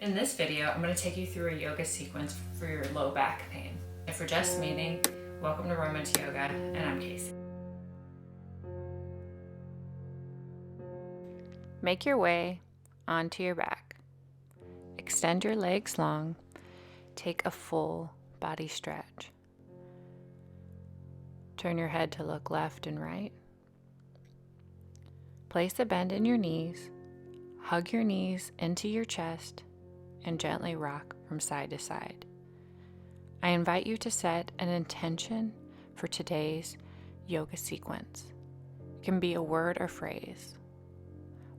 In this video, I'm going to take you through a yoga sequence for your low back pain. If we're just meeting, welcome to Romance Yoga, and I'm Casey. Make your way onto your back. Extend your legs long. Take a full body stretch. Turn your head to look left and right. Place a bend in your knees. Hug your knees into your chest and gently rock from side to side. I invite you to set an intention for today's yoga sequence. It can be a word or phrase,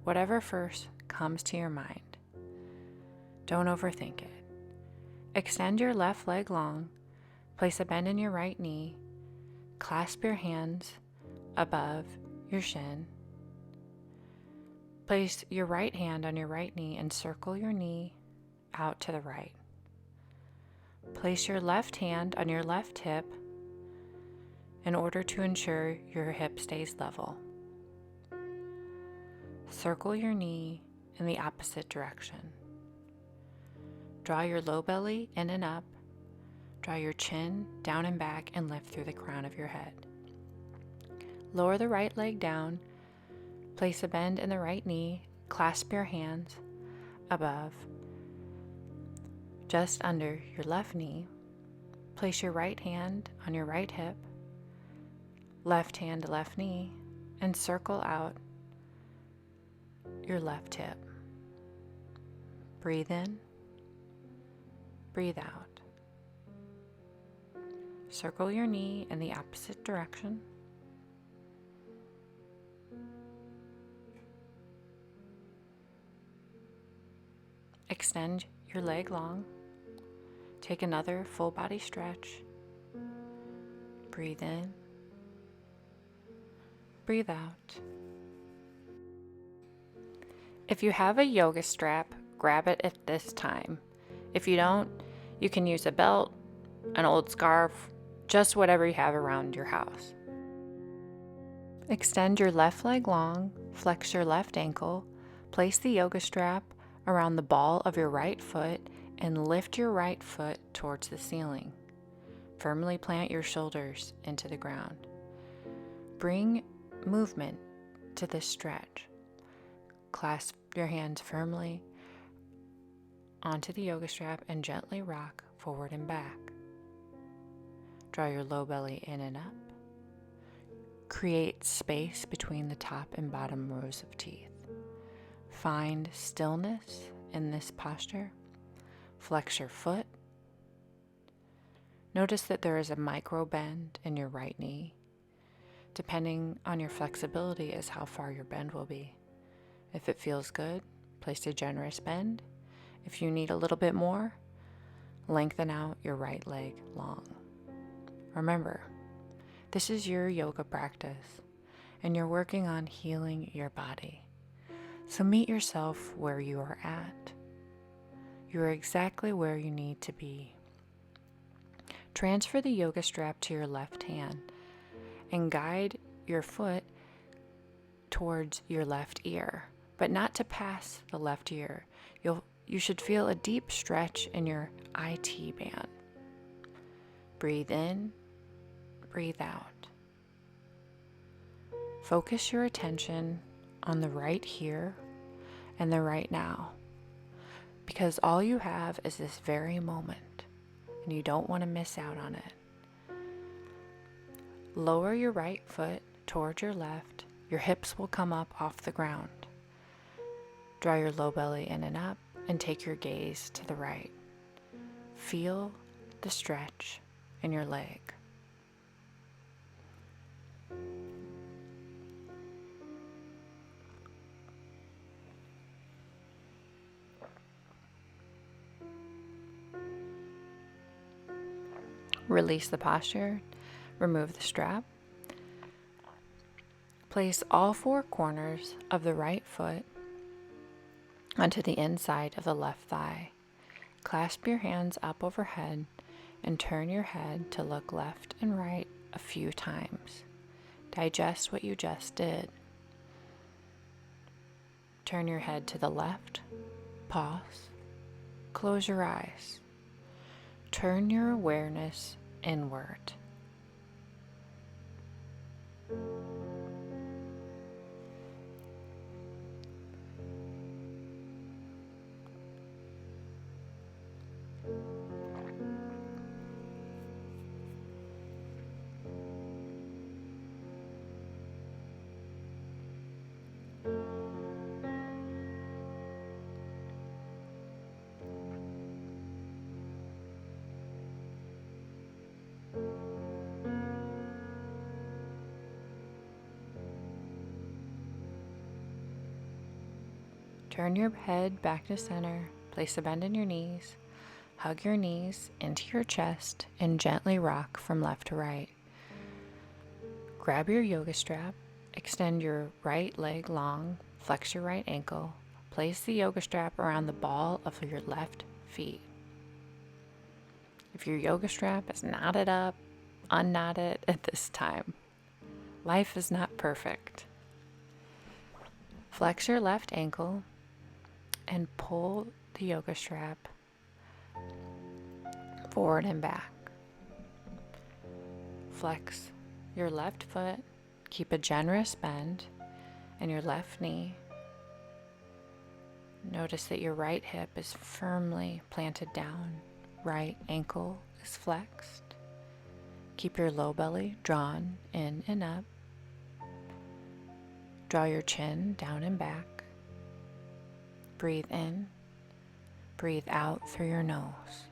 whatever first comes to your mind. Don't overthink it. Extend your left leg long, place a bend in your right knee, clasp your hands above your shin. Place your right hand on your right knee and circle your knee out to the right. Place your left hand on your left hip in order to ensure your hip stays level. Circle your knee in the opposite direction. Draw your low belly in and up. Draw your chin down and back and lift through the crown of your head. Lower the right leg down. Place a bend in the right knee. Clasp your hands above, just under your left knee. Place your right hand on your right hip, left hand to left knee, and circle out your left hip. Breathe in, breathe out. Circle your knee in the opposite direction. Extend your leg long. Take another full body stretch. Breathe in. Breathe out. If you have a yoga strap, grab it at this time. If you don't, you can use a belt, an old scarf, just whatever you have around your house. Extend your left leg long, flex your left ankle, place the yoga strap around the ball of your right foot and lift your right foot towards the ceiling. Firmly plant your shoulders into the ground. Bring movement to this stretch. Clasp your hands firmly onto the yoga strap and gently rock forward and back. Draw your low belly in and up. Create space between the top and bottom rows of teeth. Find stillness in this posture. Flex your foot. Notice that there is a micro bend in your right knee. Depending on your flexibility is how far your bend will be. If it feels good, place a generous bend. If you need a little bit more, lengthen out your right leg long. Remember, this is your yoga practice, and you're working on healing your body. So meet yourself where you are at. You are exactly where you need to be. Transfer the yoga strap to your left hand and guide your foot towards your left ear, but not to pass the left ear. You should feel a deep stretch in your IT band. Breathe in, breathe out. Focus your attention on the right here and the right now, because all you have is this very moment, and you don't want to miss out on it. Lower your right foot towards your left. Your hips will come up off the ground. Draw your low belly in and up, and take your gaze to the right. Feel the stretch in your leg. Release the posture, remove the strap. Place all four corners of the right foot onto the inside of the left thigh. Clasp your hands up overhead and turn your head to look left and right a few times. Digest what you just did. Turn your head to the left, pause, Close your eyes. Turn your awareness inward. Turn your head back to center. Place a bend in your knees. Hug your knees into your chest and gently rock from left to right. Grab your yoga strap. Extend your right leg long. Flex your right ankle. Place the yoga strap around the ball of your left feet. If your yoga strap is knotted up, unknot it at this time. Life is not perfect. Flex your left ankle and pull the yoga strap forward and back. Flex your left foot, keep a generous bend in your left knee. Notice that your right hip is firmly planted down, right ankle is flexed. Keep your low belly drawn in and up. Draw your chin down and back. Breathe in, breathe out through your nose.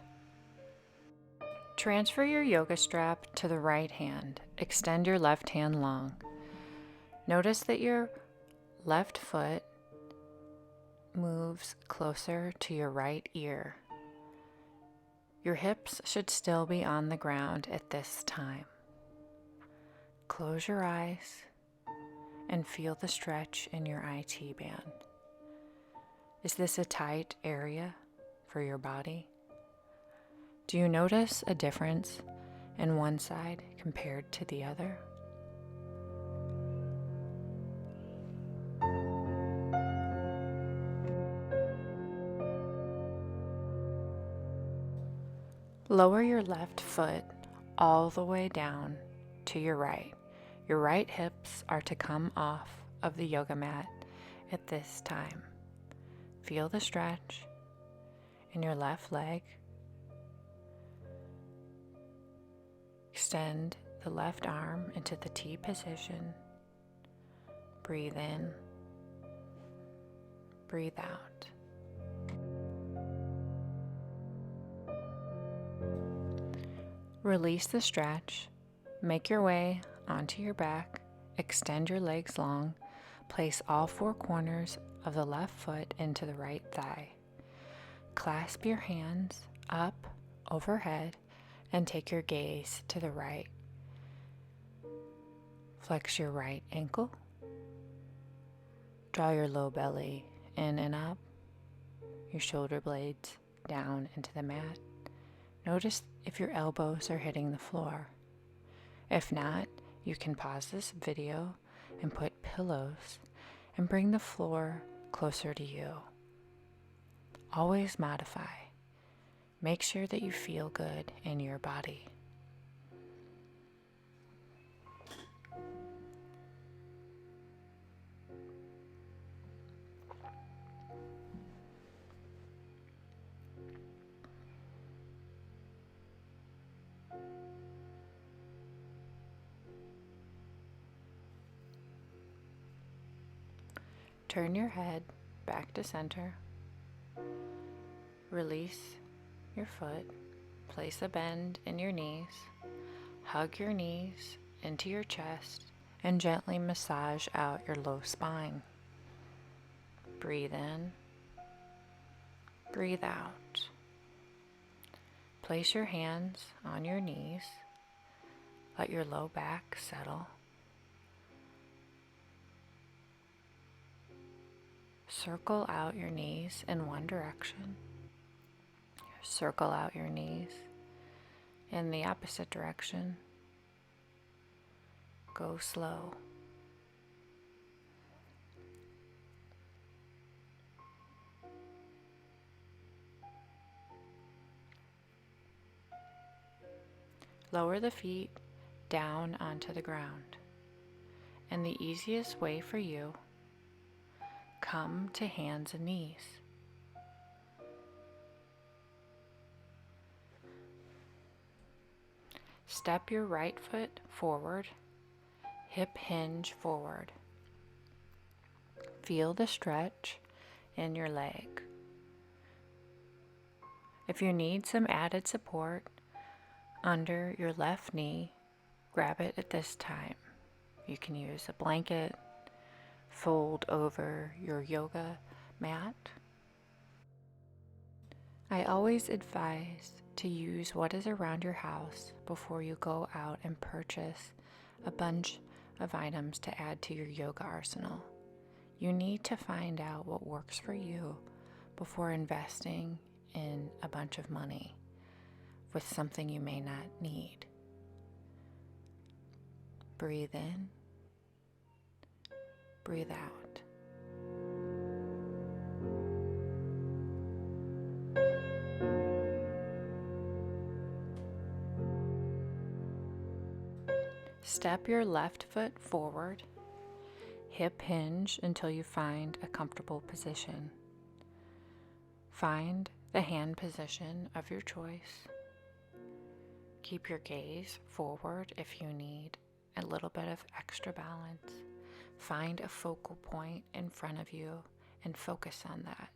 Transfer your yoga strap to the right hand. Extend your left hand long. Notice that your left foot moves closer to your right ear. Your hips should still be on the ground at this time. Close your eyes and feel the stretch in your IT band. Is this a tight area for your body? Do you notice a difference in one side compared to the other? Lower your left foot all the way down to your right. Your right hips are to come off of the yoga mat at this time. Feel the stretch in your left leg. Extend the left arm into the T position. Breathe in. Breathe out. Release the stretch. Make your way onto your back. Extend your legs long. Place all four corners of the left foot into the right thigh. Clasp your hands up overhead and take your gaze to the right. Flex your right ankle. Draw your low belly in and up. Your shoulder blades down into the mat. Notice if your elbows are hitting the floor. If not, you can pause this video and put pillows and bring the floor closer to you. Always modify. Make sure that you feel good in your body. Turn your head back to center. Release your foot. Place a bend in your knees. Hug your knees into your chest and gently massage out your low spine. Breathe in. Breathe out. Place your hands on your knees. Let your low back settle. Circle out your knees in one direction. Circle out your knees in the opposite direction. Go slow. Lower the feet down onto the ground. And the easiest way for you, come to hands and knees. Step your right foot forward, hip hinge forward. Feel the stretch in your leg. If you need some added support under your left knee, grab it at this time. You can use a blanket, fold over your yoga mat. I always advise to use what is around your house before you go out and purchase a bunch of items to add to your yoga arsenal. You need to find out what works for you before investing in a bunch of money with something you may not need. Breathe in, breathe out. Step your left foot forward, hip hinge until you find a comfortable position. Find the hand position of your choice. Keep your gaze forward if you need a little bit of extra balance. Find a focal point in front of you and focus on that.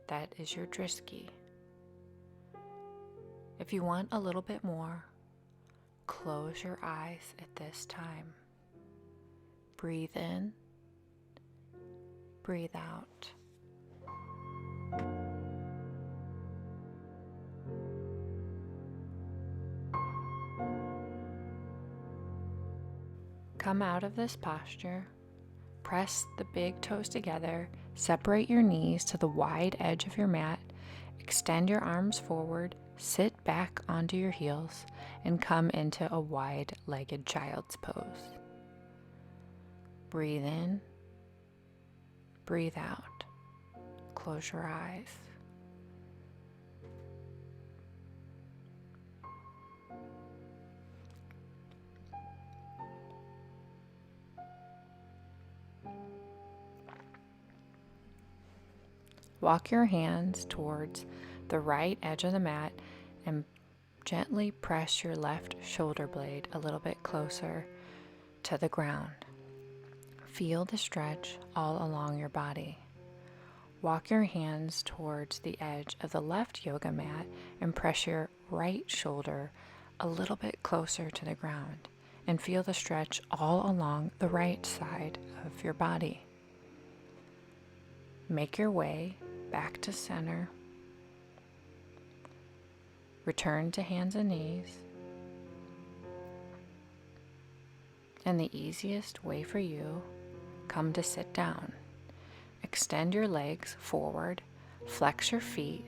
That is your drishti. If you want a little bit more, close your eyes at this time. Breathe in, breathe out. Come out of this posture, press the big toes together, separate your knees to the wide edge of your mat, extend your arms forward, sit back onto your heels, and come into a wide-legged child's pose. Breathe in, breathe out. Close your eyes. Walk your hands towards the right edge of the mat and gently press your left shoulder blade a little bit closer to the ground. Feel the stretch all along your body. Walk your hands towards the edge of the left yoga mat and press your right shoulder a little bit closer to the ground and feel the stretch all along the right side of your body. Make your way back to center. Return to hands and knees. And the easiest way for you, come to sit down. Extend your legs forward, flex your feet,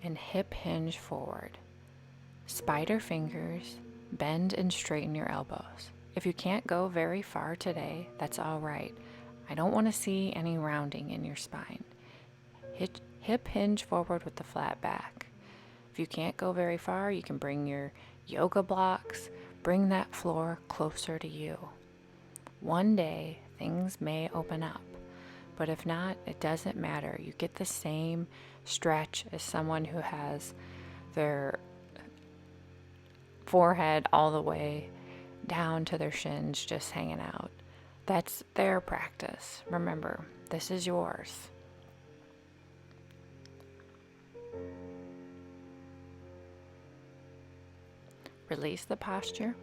and hip hinge forward. Spider fingers, bend and straighten your elbows. If you can't go very far today, that's all right. I don't want to see any rounding in your spine. Hip hinge forward with the flat back. If you can't go very far, you can bring your yoga blocks, bring that floor closer to you. One day, things may open up, but if not, it doesn't matter. You get the same stretch as someone who has their forehead all the way down to their shins just hanging out. That's their practice. Remember, this is yours. Release the posture.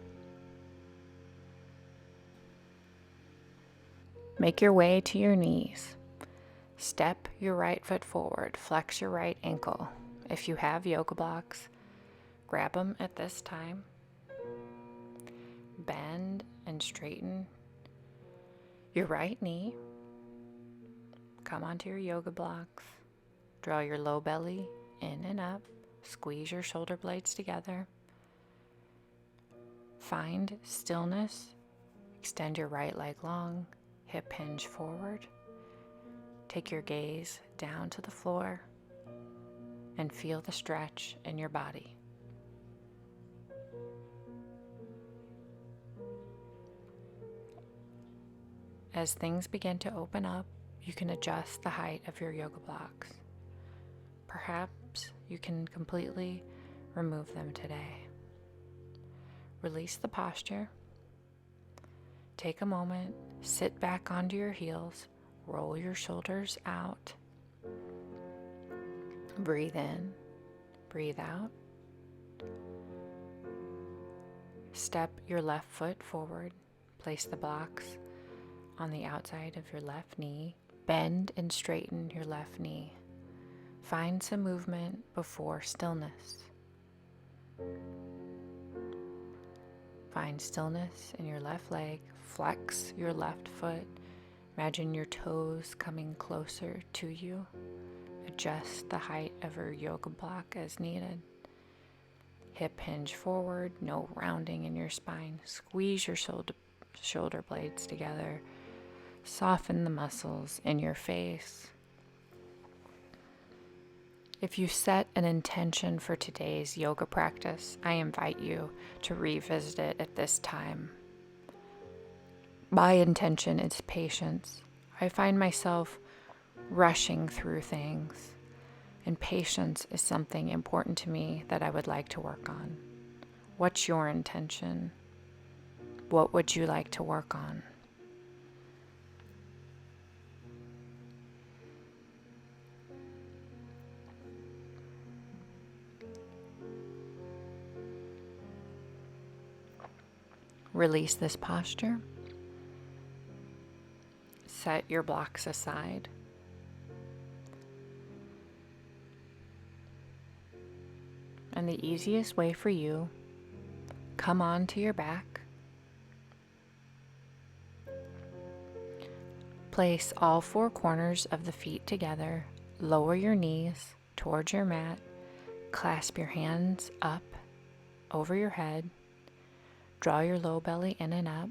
Make your way to your knees. Step your right foot forward. Flex your right ankle. If you have yoga blocks, grab them at this time. Bend and straighten your right knee. Come onto your yoga blocks. Draw your low belly in and up. Squeeze your shoulder blades together. Find stillness. Extend your right leg long. Hip hinge forward. Take your gaze down to the floor and feel the stretch in your body. As things begin to open up, you can adjust the height of your yoga blocks. Perhaps you can completely remove them today. Release the posture. Take a moment, sit back onto your heels, roll your shoulders out. Breathe in, breathe out. Step your left foot forward. Place the blocks on the outside of your left knee. Bend and straighten your left knee. Find some movement before stillness. Find stillness in your left leg. Flex your left foot. Imagine your toes coming closer to you. Adjust the height of your yoga block as needed. Hip hinge forward, no rounding in your spine. Squeeze your shoulder blades together. Soften the muscles in your face. If you set an intention for today's yoga practice, I invite you to revisit it at this time. My intention is patience. I find myself rushing through things, and patience is something important to me that I would like to work on. What's your intention? What would you like to work on? Release this posture. Set your blocks aside. And the easiest way for you, come onto your back. Place all four corners of the feet together. Lower your knees towards your mat. Clasp your hands up over your head. Draw your low belly in and up.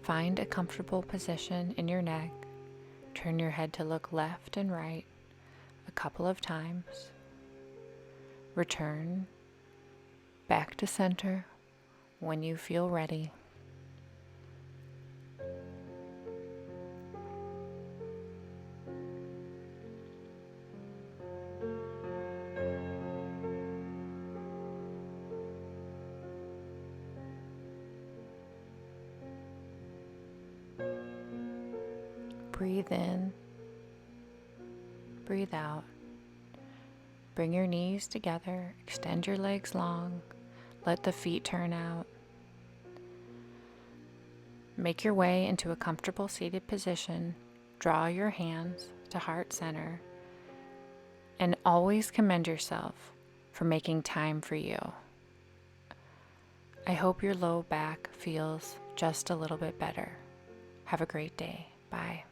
Find a comfortable position in your neck. Turn your head to look left and right a couple of times. Return back to center when you feel ready. Breathe in, breathe out. Bring your knees together, extend your legs long, let the feet turn out. Make your way into a comfortable seated position. Draw your hands to heart center, and always commend yourself for making time for you. I hope your low back feels just a little bit better. Have a great day. Bye.